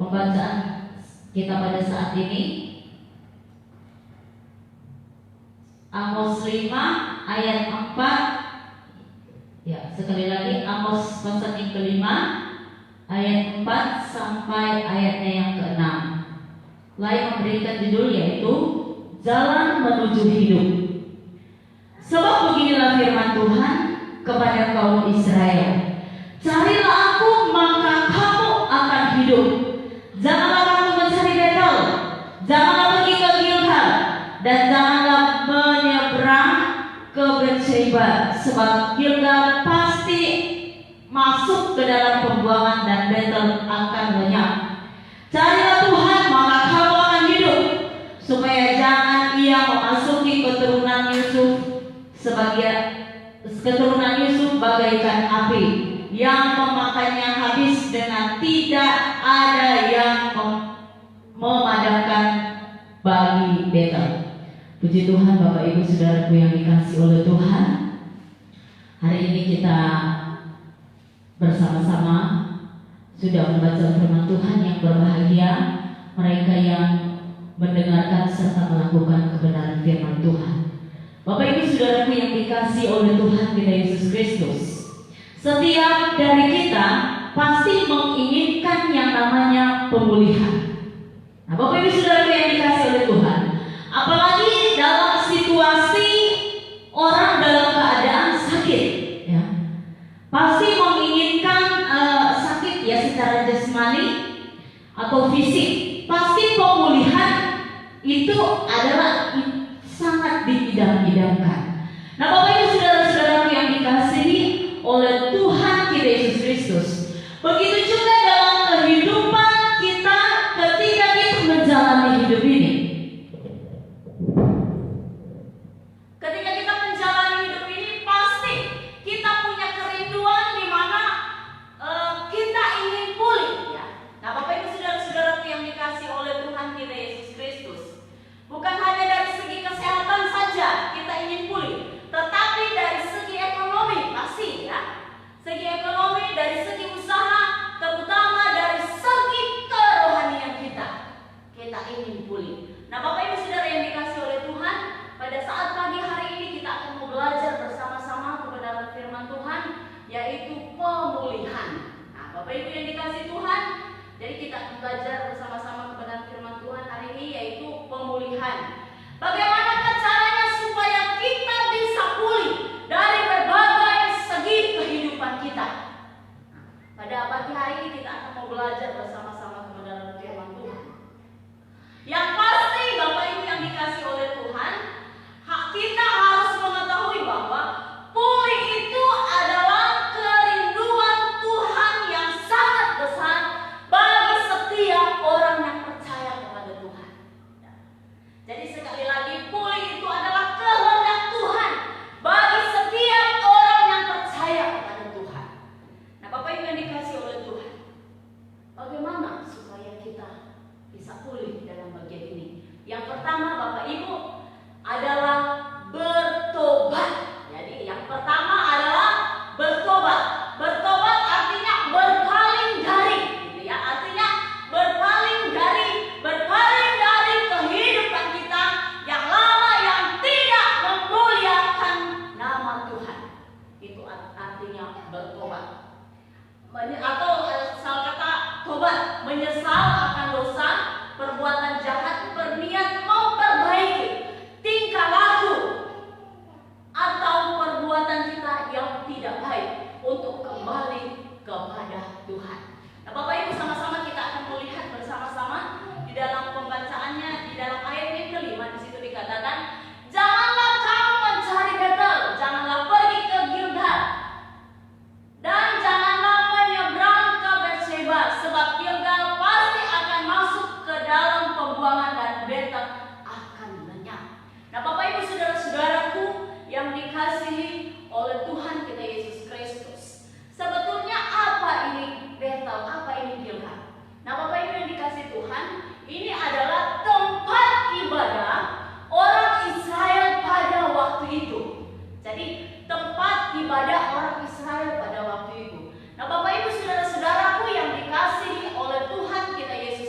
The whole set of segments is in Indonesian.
pembacaan kita pada saat ini. Amos 5 ayat 4. Ya, sekali lagi Amos pasal yang kelima ayat 4 sampai ayatnya yang ke-6. Lain memberikan judul yaitu Jalan Menuju Hidup. Sebab beginilah firman Tuhan kepada kaum Israel, carilah aku maka kamu akan hidup. Janganlah kamu mencari Betel, janganlah pergi ke Gilgal, dan janganlah menyeberang ke Beersheba, sebab Gilgal pasti masuk ke dalam pembuangan dan Betel akan lenyap. Carilah Tuhan maka kamu akan hidup, supaya jangan ia memasuki keturunan Yusuf keturunan Yusuf bagaikan api yang memakannya habis dengan tidak ada yang memadamkan bagi Betel. Puji Tuhan, Bapak Ibu Saudaraku yang dikasihi oleh Tuhan. Hari ini kita bersama-sama sudah membaca firman Tuhan yang berbahagia mereka yang mendengarkan serta melakukan kebenaran firman Tuhan. Bapak Ibu Saudaraku yang dikasihi oleh Tuhan kita Yesus Kristus, setiap dari kita pasti menginginkan yang namanya pemulihan. Nah, Bapak Ibu Saudaraku yang dikasihi oleh Tuhan, apalagi dalam situasi orang dalam keadaan sakit, ya, pasti menginginkan sakit ya secara jasmani atau fisik. Pasti pemulihan itu adalah sangat diidam-idamkan. Nah, Bapak Ibu saudara-saudaraku yang dikasihi oleh Tuhan kita Yesus Kristus, begitu juga dalam kehidupan kita ketika kita menjalani hidup ini. Ketika kita menjalani hidup ini, pasti kita punya kerinduan di mana kita ingin pulih, ya. Nah, Bapak Ibu saudara-saudaraku yang dikasihi oleh Tuhan kita Yesus Kristus, bukan hanya dari segi kesehatan saja kita ingin pulih, tetapi dari segi ekonomi pasti, ya. Segi ekonomi, dari segi usaha, terutama dari segi kerohanian kita ingin pulih. Nah, Bapak Ibu Saudara yang dikasihi oleh Tuhan, pada saat pagi hari ini kita akan mau belajar bersama-sama kebenaran firman Tuhan, yaitu pemulihan. Nah, Bapak Ibu yang dikasihi Tuhan, jadi kita akan belajar bersama-sama kebenaran firman Tuhan hari ini, yaitu pemulihan. Bagaimana caranya supaya kita bisa pulih dari berbagai segi kehidupan kita? Nah, pada pagi hari ini kita akan mau belajar bersama-sama kebenaran firman Tuhan. Yang pasti Bapak Ibu yang dikasihi oleh Tuhan, kita harus mengetahui bahwa pulih itu adalah kerinduan Tuhan yang sangat besar bagi setiap orang yang percaya kepada Tuhan. Jadi sekali lagi, pulih itu adalah kehendak Tuhan bagi setiap orang yang percaya kepada Tuhan. Nah, Bapak Ibu yang dikasihi oleh Tuhan, bagaimana supaya kita bisa pulih dalam bagian ini? Yang pertama, Bapak Ibu, adalah bertobat. Jadi yang pertama adalah bertobat. Bertobat artinya berpaling dari, gitu ya. Artinya berpaling dari kehidupan kita yang lama yang tidak memuliakan nama Tuhan. Itu artinya bertobat. Atau salah kata tobat, menyesal akan dosa, perbuatan jahat, berniat memperbaiki tingkah laku atau perbuatan kita yang tidak baik untuk kembali kepada Tuhan. Nah, Bapak Ibu, sama-sama kita akan melihat bersama-sama di dalam pembacaannya, di dalam ayat yang kelima, di situ dikatakan, janganlah kamu mencari Betel, janganlah pergi ke Gilgal, dan janganlah menyeberang ke Beersheba, sebab Gilgal pasti akan masuk ke dalam pembuangan dan Betel akan lenyap. Nah, Bapak Ibu saudara-saudaraku yang dikasihi oleh Tuhan kita Yesus Kristus, sebetulnya apa ini Betel, apa ini Gilgal? Nah, Bapak Ibu yang dikasihi Tuhan, ini adalah tempat ibadah orang Israel pada waktu itu. Jadi tempat ibadah orang Israel pada waktu itu. Nah, Bapak Ibu saudara-saudaraku yang dikasihi oleh Tuhan kita Yesus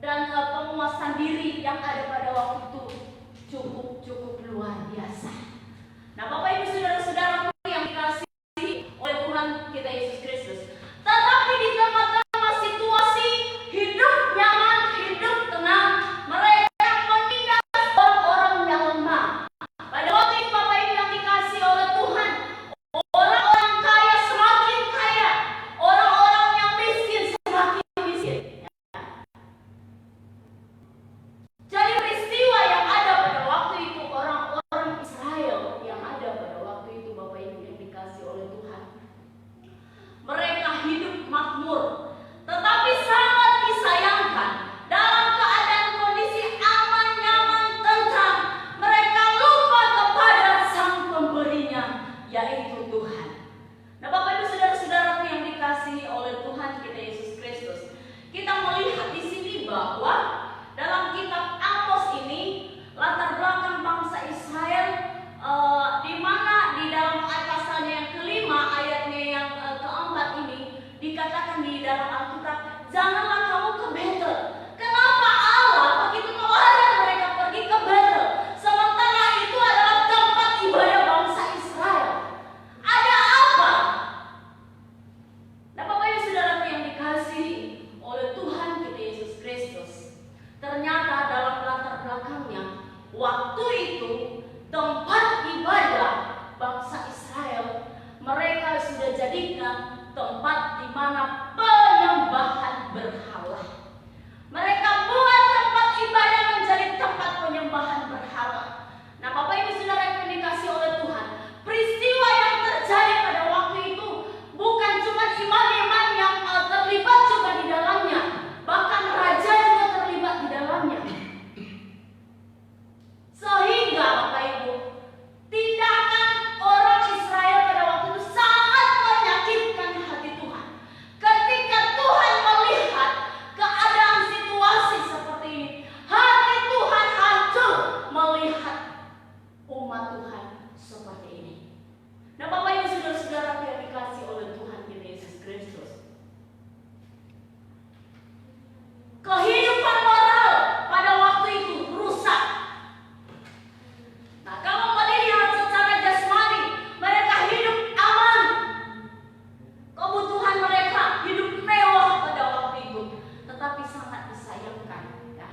dan penguasaan diri yang ada pada waktu itu cukup luar biasa. Nah, Bapak Ibu saudara-saudara yang dikasihi oleh Tuhan kita Yesus Kristus, tetapi di tengah-tengah situasi hidup nyaman, hidup tenang, mereka menindas orang-orang yang lemah. Pada waktu itu Bapak Ibu yang dikasihi oleh Tuhan, orang-orang kaya semakin kaya, orang-orang yang miskin semakin miskin. Jadi peristiwa yang ada pada waktu itu, orang-orang Israel yang ada pada waktu itu Bapak Ibu yang dikasihi oleh Tuhan, mereka hidup makmur, tetapi sangat disayangkan dalam keadaan kondisi aman, nyaman, tentram, mereka lupa kepada Sang Pemberinya, yaitu Tuhan. Nah, Bapak Ibu saudara-saudaraku yang dikasihi oleh Tuhan kita Yesus Kristus, kita melihat di sini bahwa dalam kitab Amos ini latar belakang bangsa Israel, di mana di dalam pasalnya yang kelima ayatnya yang keempat ini dikatakan di dalam Alkitab, janganlah kamu ke Betel. Kenapa Allah begitu melarang mereka pergi ke Betel, sementara itu adalah tempat ibadah bangsa Israel? Ada apa? Nah, Bapak Ibu saudara yang dikasihi oleh Tuhan kita Yesus Kristus, ternyata dalam latar belakangnya waktu itu tempat ibadah bangsa Israel mereka sudah jadikan tempat di mana penyembahan berhala. Mereka buat tempat ibadah menjadi tempat penyembahan berhala. Nah, Bapak Ibu saudara yang dikasihi oleh Tuhan, peristiwa yang terjadi pada waktu itu bukan cuma iman-iman yang terlibat juga di dalamnya, bahkan raja juga terlibat di dalamnya. Sehingga Bapak Ibu, tindakan orang Israel pada waktu itu sangat menyakitkan hati Tuhan. Ketika Tuhan melihat keadaan situasi seperti ini, hati Tuhan hancur melihat umat Tuhan seperti ini. Nah, Bapak Ibu saudara-saudara yang dikasihi oleh Tuhan kita Yesus Kristus, kehidupan moral pada waktu itu rusak. Nah, kalau melihat secara jasmani, mereka hidup aman, kebutuhan mereka hidup mewah pada waktu itu, tetapi sangat disayangkan ya,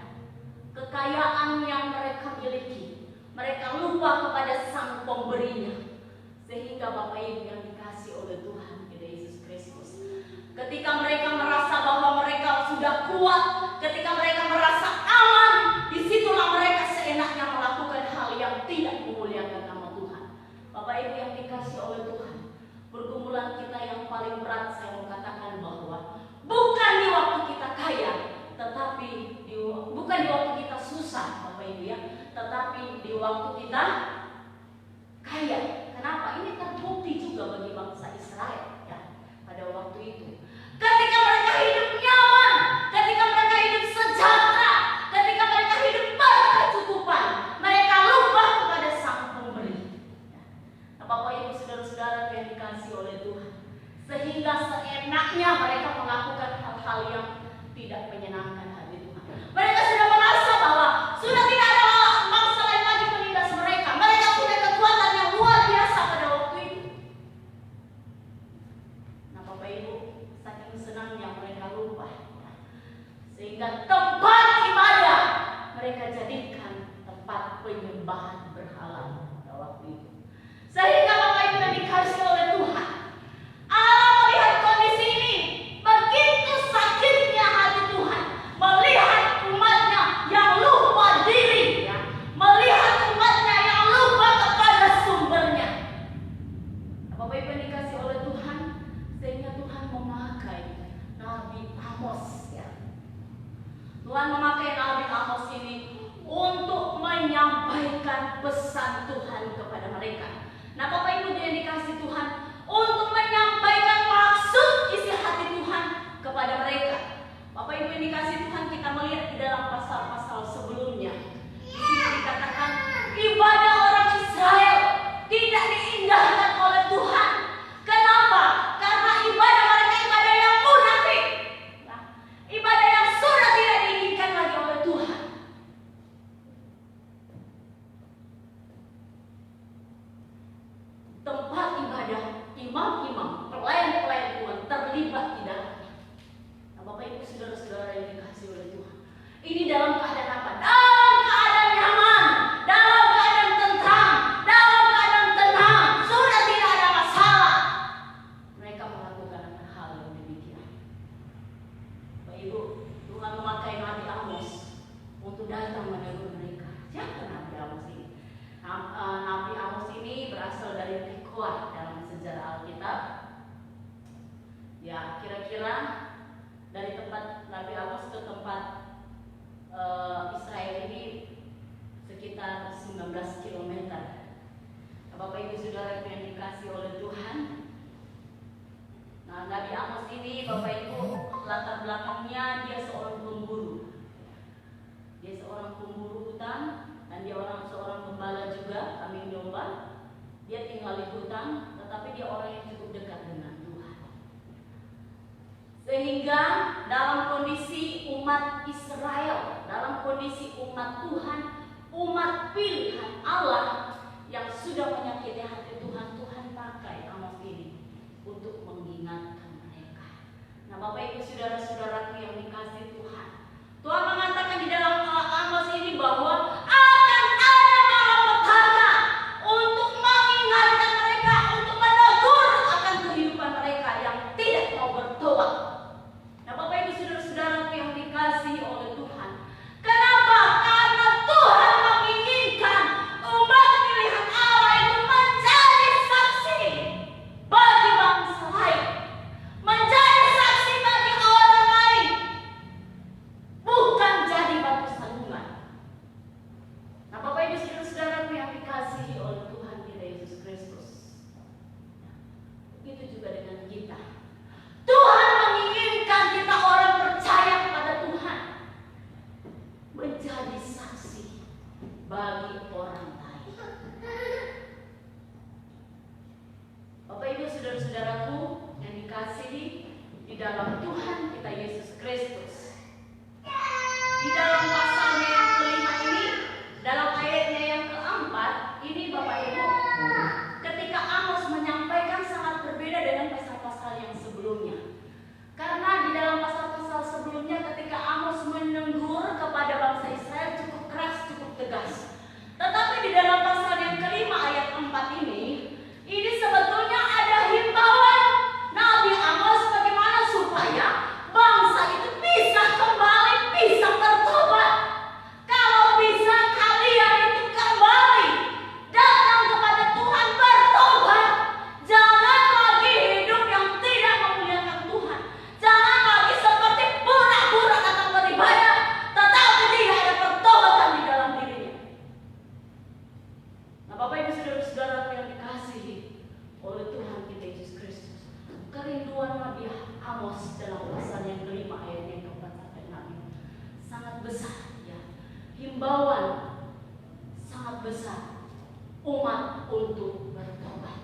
kekayaan yang mereka miliki, mereka lupa kepada Sang Pemberinya. Sehingga Bapak Ibu yang dikasihi oleh Tuhan kita Yesus Kristus, ketika mereka merasa bahwa mereka sudah kuat, ketika mereka merasa aman, disitulah mereka seenaknya melakukan hal yang tidak memuliakan nama Tuhan. Bapak Ibu yang dikasihi oleh Tuhan, pergumulan kita yang paling berat, saya mau katakan bahwa bukan di waktu kita kaya, tetapi bukan di waktu kita susah Bapak Ibu ya, tetapi di waktu kita kaya. Kenapa? Ini terbukti juga bagi bangsa Israel ya, pada waktu itu. Ketika mereka hidup nyaman, ketika mereka hidup sejahtera, ketika mereka hidup berkecukupan, mereka lupa kepada Sang Pemberi. Nah, Bapak Ibu saudara-saudara yang dikasihi oleh Tuhan, sehingga seenaknya mereka melakukan hal-hal yang tidak menyenangkan hati Tuhan. Mereka sudah merasa bahwa sudah tidak ada bangsa lain lagi menindas mereka. Mereka punya kekuatan yang luar biasa pada waktu itu. Nah, Bapak Ibu, saking senangnya mereka lupa, sehingga tempat ibadah mereka jadikan tempat penyembahan berhala pada waktu itu. Sehingga Bapak Ibu yang dikasihi oleh Tuhan, Allah melihat kondisi ini, begitu sakitnya hati Tuhan melihat umatnya yang lupa diri ya, melihat umatnya yang lupa kepada sumbernya. Bapak Ibu yang dikasihi oleh Tuhan, sehingga Tuhan memakai Nabi Amos ya. Tuhan memakai Nabi Amos ini untuk menyampaikan pesan Tuhan kepada mereka. Nah, Bapak Ibu yang dikasihi Tuhan, untuk menyampaikan maksud isi hati Tuhan kepada mereka. Bapak Ibu yang dikasihi Tuhan, kita melihat di dalam pasal-pasal sebelumnya. Di sini dikatakan ibadah orang Israel tidak diindahkan oleh Tuhan. Kenapa? Karena ibadah mereka ibadah yang munafik. Nah, ibadah yang sudah tidak diinginkan lagi saudara-saudara yang dikasihi oleh Tuhan, ini dalam keadaan apa? Dalam keadaan nyaman, dalam keadaan tentram, dalam keadaan tenang, sudah tidak ada masalah. Mereka melakukan hal yang demikian. Bapak Ibu, Tuhan memakai Nabi Amos untuk datang menegur mereka. Siapa Nabi Amos ini? Nabi Amos ini berasal dari Tekoa dalam sejarah Alkitab. Ya, kira-kira dari tempat Nabi Amos ke tempat Israel ini sekitar 19 km. Bapak Ibu Saudara yang dikasihi oleh Tuhan, nah Nabi Amos ini Bapak Ibu latar belakangnya dia seorang pemburu. Dia seorang pemburu hutan dan dia seorang pembala juga, kambing domba. Dia tinggal di hutan, tetapi dia orang yang cukup dekat dengan Tuhan. Sehingga dalam kondisi umat Israel, dalam kondisi umat Tuhan, umat pilihan Allah yang sudah menyakiti hati Tuhan, Tuhan pakai Amos ini untuk mengingatkan mereka. Nah Bapak Ibu saudara-saudaraku yang dikasihi Tuhan, Tuhan mengatakan di dalam Amos ini bahwa akan ada malapetaka untuk mengingatkan mereka, untuk menegur akan kehidupan mereka yang tidak mau bertobat. Nah Bapak Ibu saudara-saudaraku yang dikasihi oleh Tuhan, kenapa? Karena Tuhan menginginkan umat pilihan Allah itu menjadi saksi bagi bangsa lain, menjadi saksi bagi orang lain, bukan jadi batu sandungan. Nah Bapak Ibu saudara-saudaraku yang dikasihi oleh Tuhan kita Yesus Kristus, begitu juga dengan kita. Tuhan menginginkan kita orang percaya kepada Tuhan menjadi saksi bagi orang lain. Bapak Ibu saudara-saudaraku yang dikasihi di dalam Tuhan kita Yesus Kristus, di dalam pasalnya yang kelima ini, dalam ayatnya yang keempat ini Bapak Ibu, ketika Amos menyampaikan sangat berbeda dengan pasal-pasal yang sebelumnya. Karena di dalam pasal-pasal sebelumnya ketika Amos menegur kepada bangsa Israel cukup keras, cukup tegas. Tetapi di dalam pasal yang kelima ayat 4 ini sebetulnya ada himbauan Nabi Amos bagaimana supaya bangsa itu bisa kembali, bisa bertobat. Kalau bisa kalian itu kembali datang kepada Tuhan, bertobat. Jangan lagi hidup yang tidak memuliakan Tuhan. Jangan lagi seperti pura-pura datang beribadah, tetapi tidak ada pertobatan di dalam dirinya. Nah Bapak Ibu saudara-saudara yang dikasihi oleh Tuhan kita Yesus Kristus, kerinduan Nabi Amos dalam pasal yang kelima ayat yang keempat sampai 6 sangat besar ya. Himbauan sangat besar umat untuk bertobat.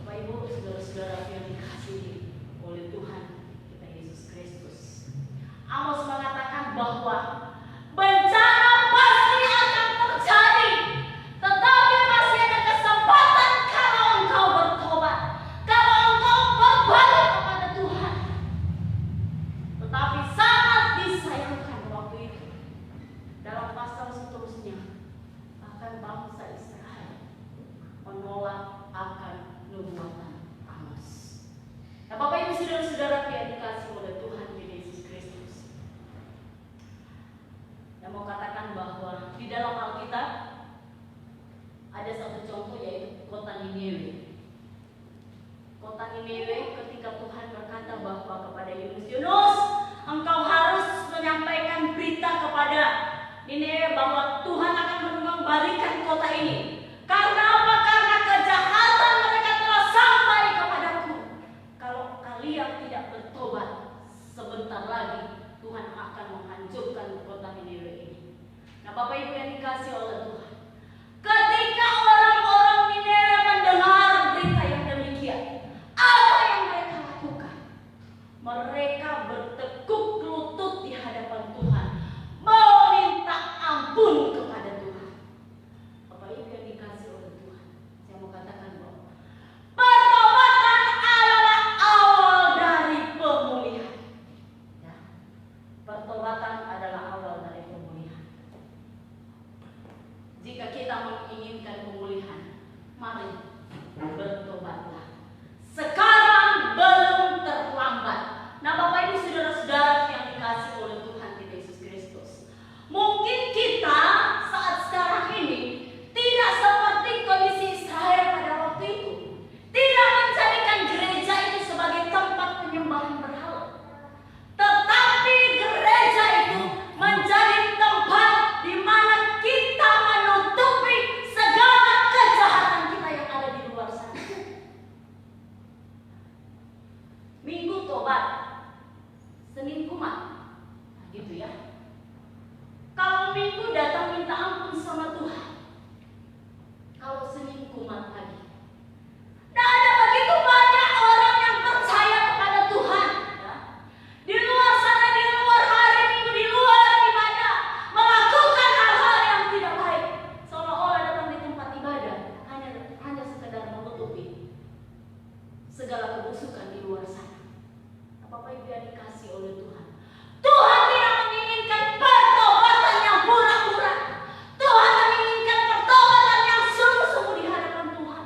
Bapak Ibu saudara-saudara yang dikasihi oleh Tuhan kita Yesus Kristus, Amos mengatakan bahwa bencana pasti akan terjadi, tetapi masih ada kesempatan kalau engkau bertobat, kalau engkau berbalik kepada Tuhan. Tetapi sangat disayangkan waktu itu dalam pasal seterusnya akan bangsa Israel menolak akan nubuatan Amos. Nah Bapak Ibu saudara-saudara yang dikasihi oleh Tuhan Yesus Kristus, yang mau katakan bahwa di dalam Alkitab ada satu contoh yaitu kota Niniwe. Kota Niniwe ketika Tuhan berkata bahwa kepada Yunus, engkau harus menyampaikan berita kepada Niniwe bahwa Tuhan akan mengembalikan kota ini. Karena apa? Karena kejahatan mereka telah sampai kepadaku. Kalau kalian tidak bertobat, sebentar lagi Tuhan akan menghancurkan kota Niniwe ini. Nah Bapak Ibu yang dikasihi oleh Tuhan, ketika orang-orang Niniwe mendengar berita yang demikian, apa yang mereka lakukan? Mereka bertekuk lutut di hadapan Tuhan, meminta ampun kepada Tuhan. Bapak Ibu yang dikasihi oleh Tuhan, saya mau katakan bahwa pertobatan adalah awal dari pemulihan. kumat. Nah, gitu ya. Kalau minggu datang minta ampun sama Tuhan. Kalau Senin kumat lagi. Nah, ada begitu banyak orang yang percaya kepada Tuhan. Ya. Di luar sana, di luar hari Minggu, di luar ibadah, melakukan hal-hal yang tidak baik. Seolah-olah datang di tempat ibadah hanya sekedar menutupi segala kebusukan di luar sana. Bapak Ibu yang dikasih oleh Tuhan. Tuhan tidak menginginkan pertobatan yang pura-pura. Tuhan menginginkan pertobatan yang sungguh-sungguh di hadapan Tuhan.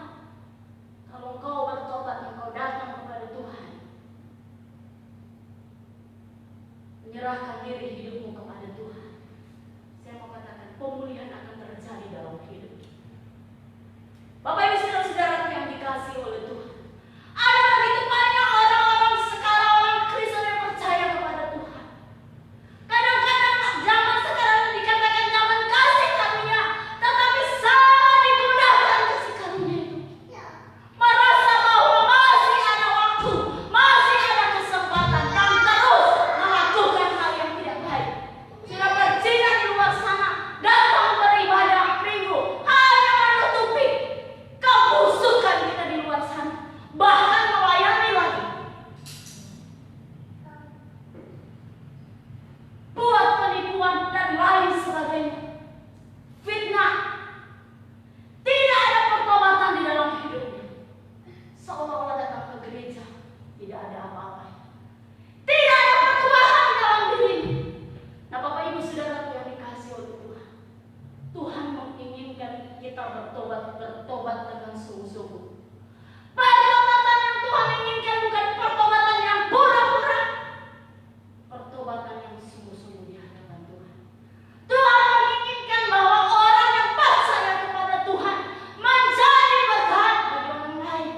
Kalau engkau bertobat, engkau datang kepada Tuhan, menyerahkan diri hidupmu kepada Tuhan, saya mau katakan pemulihan akan terjadi dalam hidup. Bapak Ibu saudara-saudara yang dikasih oleh Tuhan, ada begitu banyak orang-orang sekarang, orang Kristen yang percaya kepada Tuhan. Kadang-kadang zaman sekarang dikatakan zaman kasih karunia, tetapi sangat digunakan kasih karunia itu. Merasa bahwa masih ada waktu, masih ada kesempatan, dan terus melakukan hal yang tidak baik. Sudah berjina di luar sana, datang beribadah minggu, hanya menutupi kebusukan kita di luar sana. Bahkan melayani lagi. Buat penipuan dan lain sebagainya. Fitnah. Tidak ada pertobatan di dalam hidupnya. Seolah-olah datang ke gereja, tidak ada apa-apa. Tidak ada perubahan dalam dirinya. Nah, Bapak Ibu saudara yang dikasih oleh Tuhan, Tuhan menginginkan kita bertobat dengan sungguh-sungguh. Pertobatan yang Tuhan inginkan bukan pertobatan yang pura-pura, pertobatan yang sungguh-sungguh di hadapan Tuhan. Tuhan menginginkan bahwa orang yang percaya kepada Tuhan menjadi berkat bagi orang lain.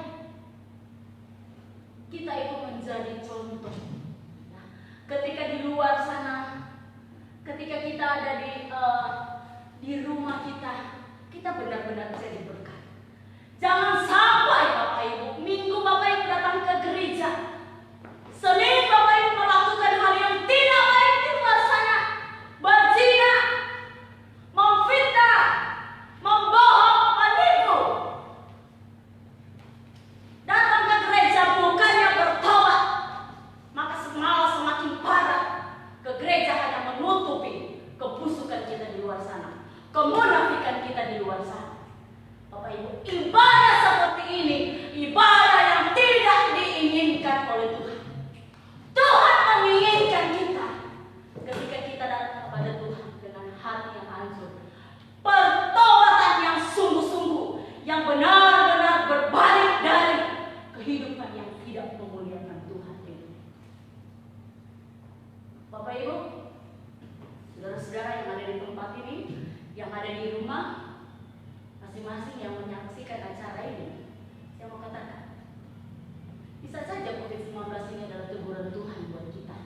Kita itu menjadi contoh. Nah, ketika di luar sana, ketika kita ada di rumah kita benar-benar jadi berkat. Jangan sampai Bapak Ibu, Minggu Bapak Ibu datang ke gereja, Senin Bapak Ibu melakukan hal yang tidak baik di luar sana, berzina, memfitnah, membohong, menipu. Datang ke gereja bukannya bertobat, maka malah semakin parah. Ke gereja hanya menutupi kebusukan kita di luar sana, kemunafikan kita di luar sana. Bapak Ibu, ibadah seperti ini, ibadah yang tidak diinginkan oleh Tuhan. Tuhan menginginkan kita ketika kita datang kepada Tuhan dengan hati yang hancur, pertobatan yang sungguh-sungguh, yang benar-benar berbalik dari kehidupan yang tidak memuliakan Tuhan itu. Bapak Ibu, saudara-saudara yang ada di tempat ini, yang ada di rumah, masing-masing yang menyaksikan acara ini, saya mau katakan, bisa saja COVID-19 ini adalah teguran Tuhan buat kita.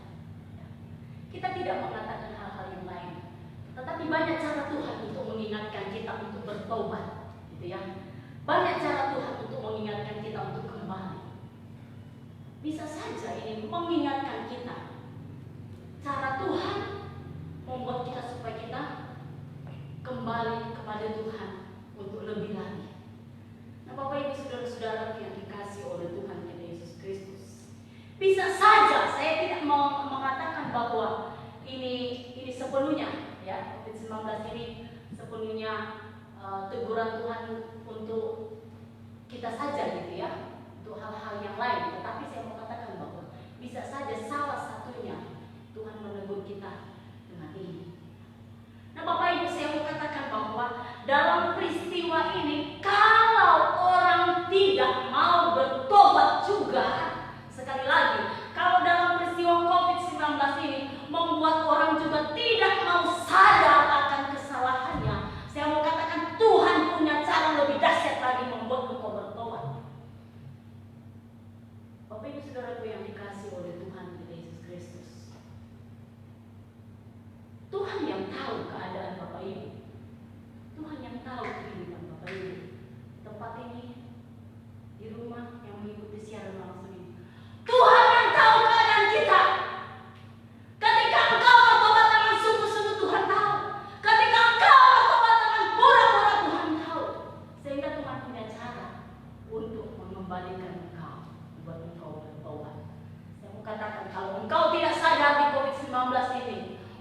Kita tidak mengatakan hal-hal yang lain, tetapi banyak cara Tuhan untuk mengingatkan kita untuk bertobat, gitu ya. Banyak cara Tuhan untuk mengingatkan kita untuk kembali. Bisa saja ini mengingatkan kita. Cara Tuhan membuat kita supaya kita kembali kepada Tuhan untuk lebih lagi. Nah, Bapak Ibu saudara-saudara yang dikasih oleh Tuhan kita Yesus Kristus, bisa saja saya tidak mau mengatakan bahwa ini sepenuhnya ya, COVID-19 ini sepenuhnya teguran Tuhan untuk kita saja gitu ya, untuk hal-hal yang lain. Tetapi saya mau katakan bahwa bisa saja salah satunya Tuhan menegur kita dengan ini. Nah, Bapak Ibu, saya mau katakan bahwa dalam peristiwa ini, kalau orang tidak mau bertobat juga, sekali lagi, kalau dalam peristiwa COVID-19 ini membuat orang juga tidak mau sadar akan kesalahannya, saya mau katakan Tuhan punya cara lebih dahsyat lagi membuat engkau bertobat. Bapak Ibu saudaraku yang dikasih oleh Tuhan kita Yesus Kristus, Tuhan yang tahu keadaan Bapak Ibu, Tuhan yang tahu kehidupan Bapak Ibu tempat ini, di rumah yang mengikuti siaran langsung ini. Tuhan yang tahu keadaan kita.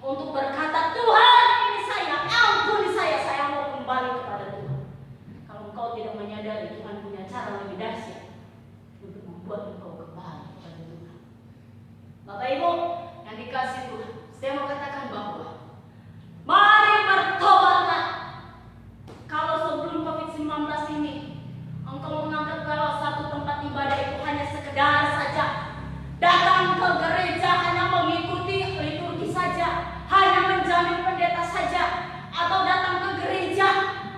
untuk berkata, Tuhan ini saya, ampuni saya mau kembali kepada Tuhan. Kalau engkau tidak menyadari Tuhan punya cara lebih dahsyat untuk membuat engkau kembali kepada Tuhan. Bapak Ibu yang dikasih Tuhan, saya mau katakan bahwa mari bertobatlah. Kalau sebelum COVID-19 ini engkau menganggap kalau satu tempat ibadah itu hanya sekedar saja datang ke gereja, hanya mengikuti liturgi saja, hanya menjamin pendeta saja, atau datang ke gereja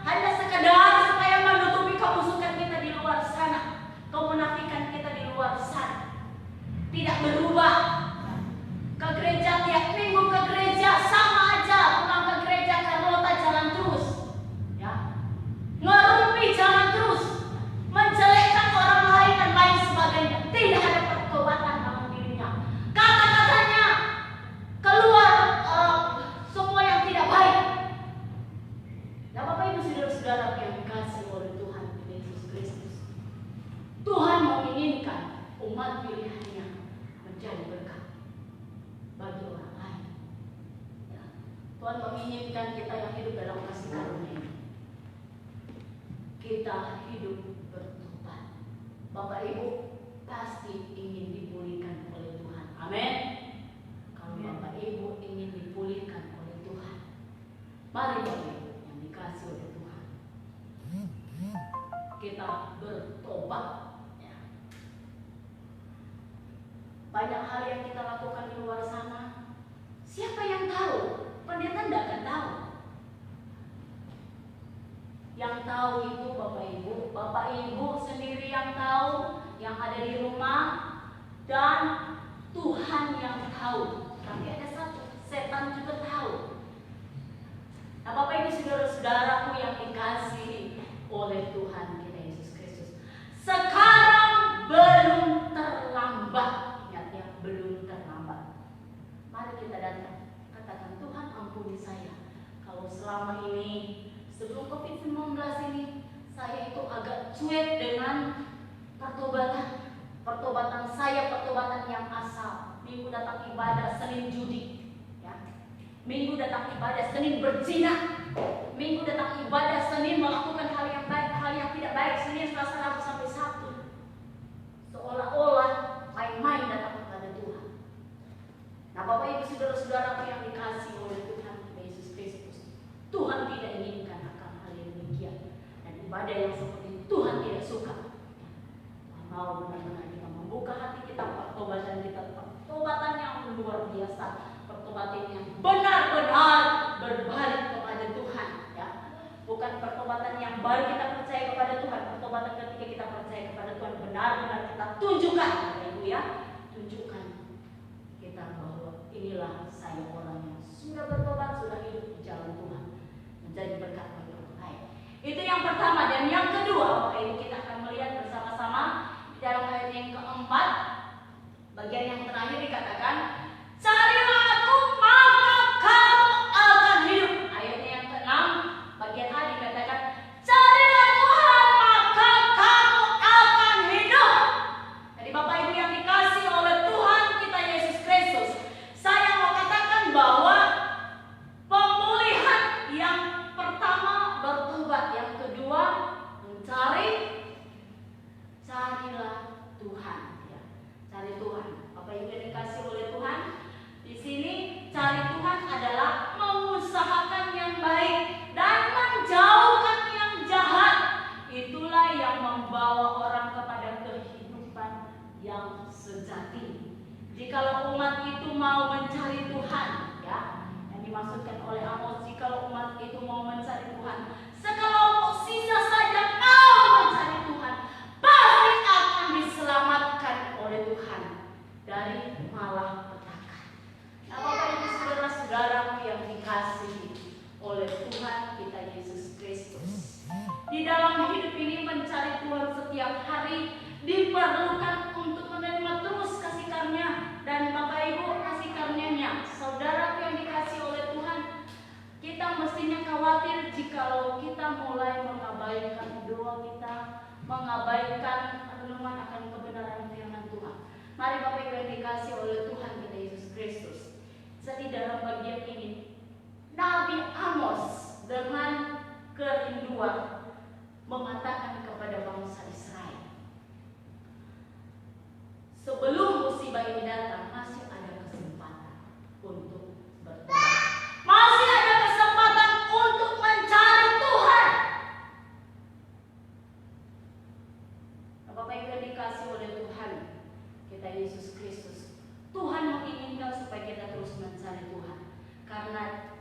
hanya sekedar supaya menutupi kebusukan kita di luar sana, kemunafikan kita di luar sana, tidak berubah. Ke gereja tiap minggu, ke gereja sama aja, pulang ke gereja Carlota jalan terus, ya, ngerumpi jalan terus, menjelekkan orang lain dan lain sebagainya. Tidak ada pertobatan dalam dirinya. Kata-katanya keluar semua yang tidak baik. Nah, Bapak Ibu saudara-saudara yang dikasih oleh Tuhan Yesus Kristus, Tuhan menginginkan umat pilihannya menjadi berkat bagi orang lain. Ya. Tuhan menginginkan kita yang hidup dalam kasih karunia ini, kita hidup bertobat. Bapak Ibu pasti ingin dipulihkan oleh Tuhan. Amin. Kalau Bapak Ibu ingin dipulihkan oleh Tuhan, mari Bapak Ibu yang dikasih oleh Tuhan, kita bertobat. Ya. Banyak hal yang kita lakukan di luar sana, siapa yang tahu? Pendeta tidak akan tahu. Yang tahu itu Bapak Ibu sendiri yang tahu, yang ada di rumah, dan Tuhan yang tahu. Tapi ada satu, setan juga tahu. Nah, Bapak Ibu saudara-saudaraku yang dikasihi oleh Tuhan kita Yesus Kristus, sekarang belum terlambat. Ingat ya, belum terlambat. Mari kita datang, katakan, Tuhan ampuni saya. Kalau selama ini sebelum COVID-19 ini saya itu agak cuek dengan pertobatan saya, pertobatan yang asal. Minggu datang ibadah, Senin judi, ya. Minggu datang ibadah, Senin berzina. Minggu datang ibadah, Senin melakukan hal yang baik, hal yang tidak baik. Senin, Selasa, Rabu sampai Sabtu, seolah-olah main-main datang kepada Tuhan. Nah, Bapak Ibu saudara-saudara yang dikasih oleh Tuhan Yesus Kristus, Tuhan tidak inginkan akan hal yang demikian, dan ibadah yang seperti itu Tuhan tidak suka. Tuhan mau benar-benar kita membuka hati kita, pertobatan yang luar biasa, pertobatan yang benar-benar berbalik kepada Tuhan, ya. Bukan pertobatan yang baru kita percaya kepada Tuhan, pertobatan ketika kita percaya kepada Tuhan, benar-benar kita tunjukkan, Ibu ya, tunjukkan kita bahwa inilah saya orang yang sudah bertobat, sudah hidup di jalan Tuhan, menjadi berkat bagi orang lain. Itu yang pertama. Dan yang kedua, Bapak Ibu, kita akan melihat bersama-sama di dalam ayat yang keempat, bagian yang terakhir dikatakan, carilah aku maka kamu akan hidup. Ayatnya yang keenam, bagian A dikatakan, carilah Tuhan maka kamu akan hidup. Jadi Bapak Ibu yang dikasih oleh Tuhan kita Yesus Kristus, saya mau katakan bahwa pemulihan yang pertama bertobat, yang kedua carilah Tuhan, ya. Cari Tuhan. Bapak Ibu yang dikasih oleh Tuhan, di sini cari Tuhan adalah mengusahakan yang baik dan menjauhkan yang jahat. Itulah yang membawa orang kepada kehidupan yang sejati. Jikalau umat itu mau mencari Tuhan, ya, yang dimaksudkan oleh Amos, jikalau umat itu mau mencari Tuhan, sekelompok sisa saja mau mencari Tuhan, pasti akan diselamatkan oleh Tuhan dari malapetaka. Nah, Bapak Ibu saudara-saudara yang dikasihi oleh Tuhan kita Yesus Kristus, di dalam hidup ini mencari Tuhan setiap hari diperlukan untuk menerima terus kasih karunia. Dan Bapak Ibu, kasih karunia-Nya, saudara yang dikasih oleh Tuhan, kita mestinya khawatir jikalau kita mulai mengabaikan doa kita, mengabaikan renungan akan kebenaran firman Tuhan. Mari Bapak Ibu yang dikasih oleh Tuhan kita Yesus Kristus, jadi dalam bagian ini kedua mengatakan kepada bangsa Israel, sebelum musibah ini datang masih ada kesempatan untuk bertobat. Masih ada kesempatan untuk mencari Tuhan. Nah, Bapak Ibu yang dikasih oleh Tuhan kita Yesus Kristus, Tuhan menginginkan supaya kita terus mencari Tuhan. Karena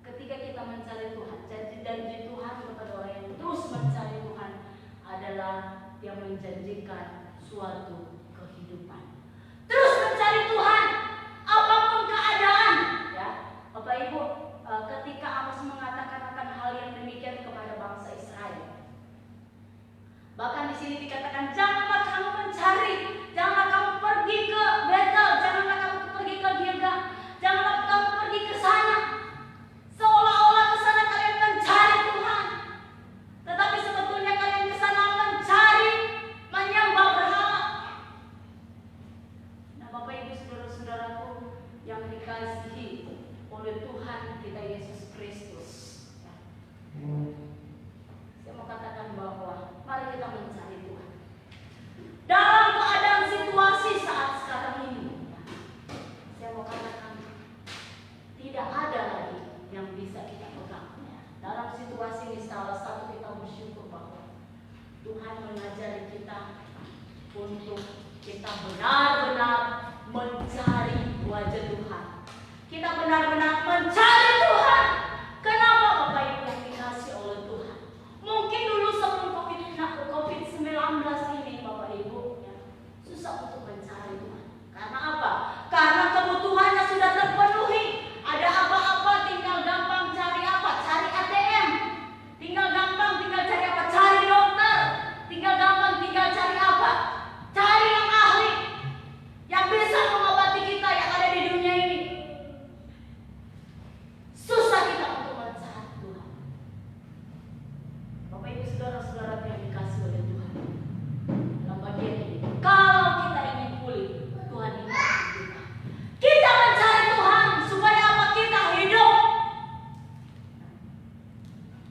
ketika kita mencari Tuhan, janji-janji Tuhan kepada orang yang terus mencari Tuhan adalah yang menjanjikan suatu kehidupan. Terus mencari Tuhan, apapun keadaan, ya, Bapak Ibu. Ketika Amos mengatakan akan hal yang demikian kepada bangsa Israel, bahkan di sini dikatakan, janganlah kamu mencari, janganlah kamu pergi ke Betel, janganlah kamu pergi ke Gilgal, janganlah kamu pergi ke sana. Seolah-olah ke sana kalian mencari Tuhan, tetapi sebetulnya kalian ke sana mencari, menyembah berhala. Nah, Bapak Ibu saudara-saudaraku yang dikasihi oleh Tuhan kita Yesus Kristus, ya. Saya mau katakan bahwa mari kita mencari Tuhan dalam keadaan situasi saat sekarang ini, ya. Saya mau katakan tidak ada lagi yang bisa kita pegang, ya. Dalam situasi ini salah satu kita bersyukur bahwa Tuhan mengajari kita untuk kita benar-benar mencari wajah Tuhan. Kita benar-benar mencari Tuhan. Kenapa Bapak Ibu yang dikasih oleh Tuhan? Mungkin dulu sebelum COVID-19 ini Bapak Ibu, ya, susah untuk mencari Tuhan. Karena apa? Karena kebutuhannya sudah terpenuhi. Ada apa-apa tinggal gampang cari apa? Cari ATM. Tinggal gampang tinggal cari apa? Cari dokter. Tinggal gampang tinggal cari apa? Cari yang ahli, yang bisa mengobati kita yang ada di dunia ini. Susah kita untuk mencari Tuhan. Bapak Ibu saudara-saudara yang dikasih oleh Tuhan, dalam bagian ini, kalau kita ingin pulih, Tuhan ingatkan kita. Kita mencari Tuhan supaya apa? Kita hidup.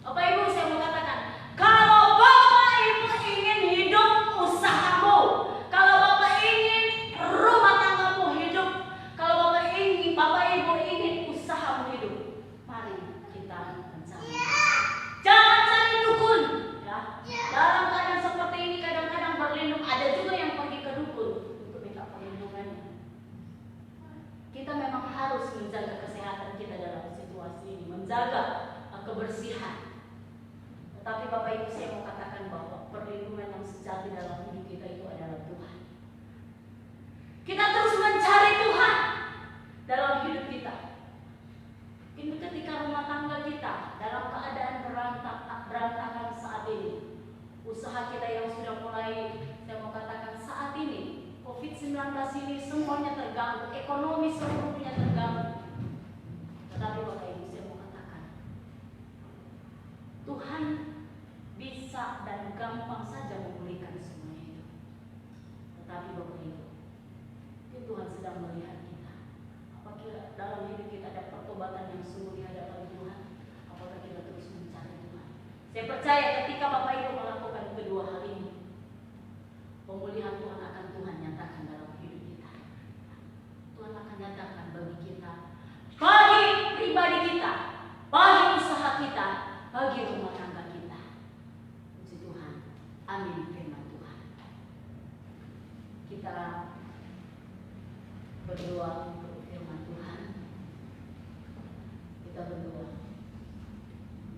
Bapak Ibu saya mau katakan, kalau Bapak Ibu ingin hidup usahamu, kalau Bapak ingin rumah tanggamu hidup, kalau Bapak Ibu ingin usahamu hidup, mari kita mencari. Jangan cari dukun, ya. Dalam keadaan seperti ini kadang-kadang berlindung, ada juga yang pergi ke dukun untuk minta perlindungannya. Kita memang harus menjaga kesehatan kita dalam situasi ini, menjaga kebersihan. Tetapi Bapak Ibu saya mau katakan bahwa perlindungan yang sejati dalam hidup kita itu adalah Tuhan. Kita terus mencari Tuhan dalam hidup kita. Ini ketika rumah tangga kita dalam keadaan berantakan saat ini, usaha kita yang sudah mulai, saya mau katakan saat ini, COVID-19 ini semuanya terganggu, ekonomi seluruhnya terganggu. Tetapi Bapak Ibu saya mau katakan, Tuhan bisa dan gampang saja memulihkan semuanya itu. Tetapi Bapak Ibu, Tuhan sedang melihat kita. Apakah dalam hidup kita ada pertobatan yang sungguh di hadapan Tuhan? Apakah kita terus mencari Tuhan? Saya percaya ketika Bapak Ibu melakukan kedua hal ini, pemulihan Tuhan akan Tuhan nyatakan dalam hidup kita. Tuhan akan nyatakan bagi kita, bagi pribadi kita, bagi usaha kita, bagi rumah tangga kita. Puji Tuhan. Amin firman Tuhan. Kita berdoa untuk firman Tuhan. Kita berdoa.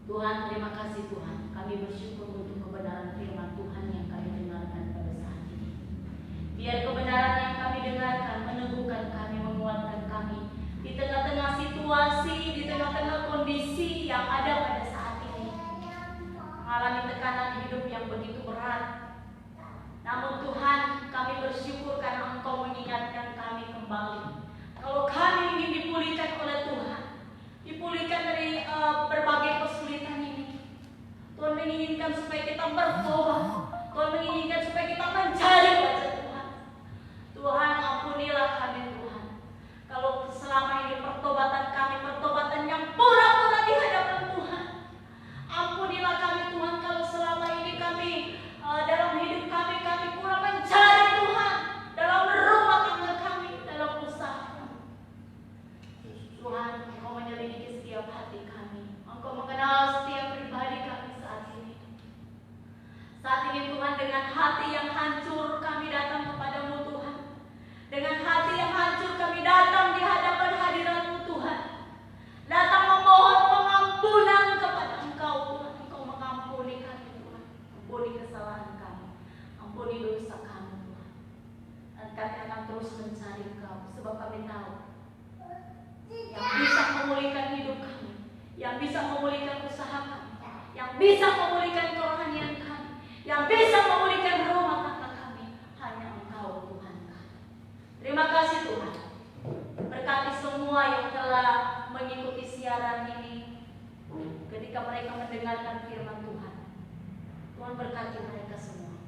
Tuhan, terima kasih Tuhan. Kami bersyukur untuk kebenaran firman Tuhan yang kami dengarkan pada saat ini. Biar kebenaran yang kami dengarkan meneguhkan kami, menguatkan kami di tengah-tengah situasi, di tengah-tengah kondisi yang ada pada saat ini. Mengalami tekanan hidup yang begitu berat. Namun Tuhan, kami bersyukur karena Engkau mengingatkan kami kembali. Kalau kami ingin dipulihkan oleh Tuhan, dipulihkan dari berbagai kesulitan ini, Tuhan menginginkan supaya kita bertobat. Tuhan menginginkan supaya kita mencari wajah Tuhan. Tuhan, ampunilah kami Tuhan. Kalau selama ini pertobatan kami, pertobatan yang pura-pura di hadapan Tuhan, ampunilah kami Tuhan. Tuhan, Engkau menyelidiki setiap hati kami. Engkau mengenal setiap pribadi kami saat ini. Saat ini Tuhan, dengan hati yang hancur kami datang kepadamu Tuhan. Dengan hati yang hancur kami datang di hadapan hadirat-Mu Tuhan. Datang memohon pengampunan kepada Engkau Tuhan. Engkau mengampuni kami Tuhan. Ampuni kesalahan kami. Ampuni dosa kami Tuhan. Dan kami akan terus mencari Engkau. Sebab kami tahu yang bisa memulihkan hidup kami, yang bisa memulihkan usaha kami, yang bisa memulihkan kerohanian kami, yang bisa memulihkan rumah tangga kami, hanya Engkau Tuhan kami. Terima kasih Tuhan. Berkati semua yang telah mengikuti siaran ini. Ketika mereka mendengarkan firman Tuhan, Tuhan berkati mereka semua.